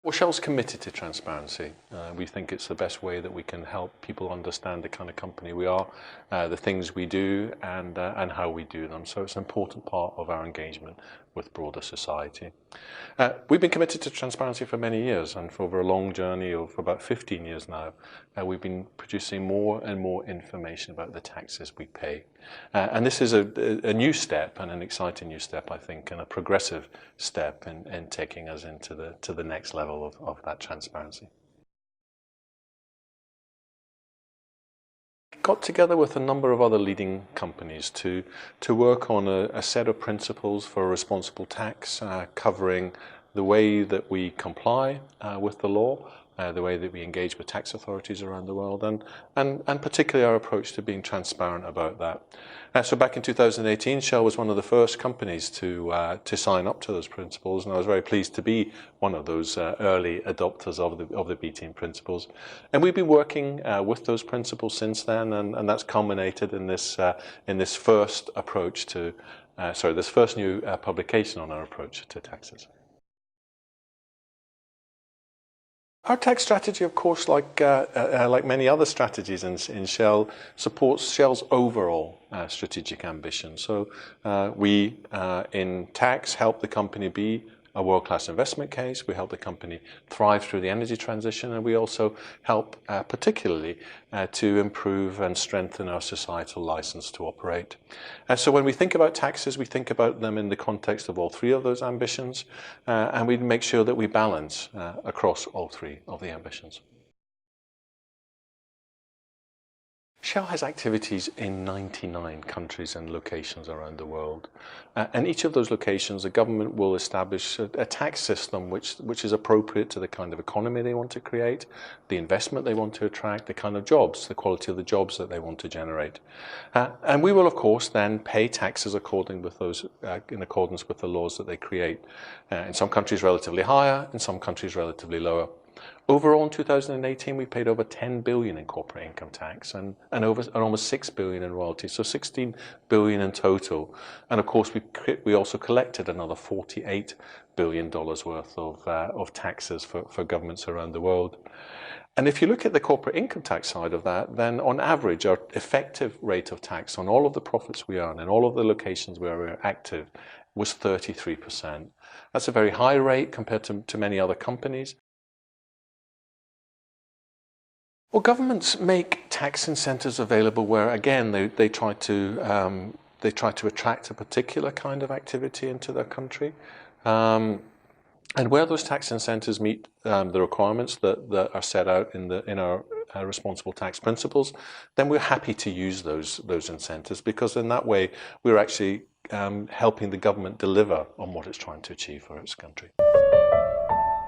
Well, Shell's committed to transparency. We think it's the best way that we can help people understand the kind of company we are, the things we do, and how we do them. So it's an important part of our engagement with broader society. We've been committed to transparency for many years, and for over a long journey of about 15 years now, we've been producing more and more information about the taxes we pay. And this is a new step, and an exciting new step, I think, and a progressive step in taking us into the next level of that transparency. Got together with a number of other leading companies to work on a set of principles for responsible tax, covering the way that we comply with the law, the way that we engage with tax authorities around the world, and particularly our approach to being transparent about that. So back in 2018, Shell was one of the first companies to sign up to those principles, and I was very pleased to be one of those early adopters of the B Team principles. And we've been working with those principles since then, and that's culminated in this first approach to, this first new publication on our approach to taxes. Our tax strategy, of course, like many other strategies in Shell, supports Shell's overall strategic ambition. So we, in tax, help the company be a world-class investment case. We help the company thrive through the energy transition, and we also help particularly to improve and strengthen our societal license to operate. So when we think about taxes, we think about them in the context of all three of those ambitions, and we make sure that we balance across all three of the ambitions. Shell has activities in 99 countries and locations around the world. And each of those locations, the government will establish a tax system which is appropriate to the kind of economy they want to create, the investment they want to attract, the kind of jobs, the quality of the jobs that they want to generate. And we will, of course, then pay taxes in accordance with the laws that they create. In some countries relatively higher, in some countries relatively lower. Overall, in 2018, we paid over 10 billion in corporate income tax and almost 6 billion in royalties, so 16 billion in total. And of course, we also collected another $48 billion worth of taxes for governments around the world. And if you look at the corporate income tax side of that, then on average, our effective rate of tax on all of the profits we earn in all of the locations where we're active was 33%. That's a very high rate compared to many other companies. Well, governments make tax incentives available where, again, they try to attract a particular kind of activity into their country, and where those tax incentives meet the requirements that are set out in our responsible tax principles, then we're happy to use those incentives, because in that way we're actually helping the government deliver on what it's trying to achieve for its country.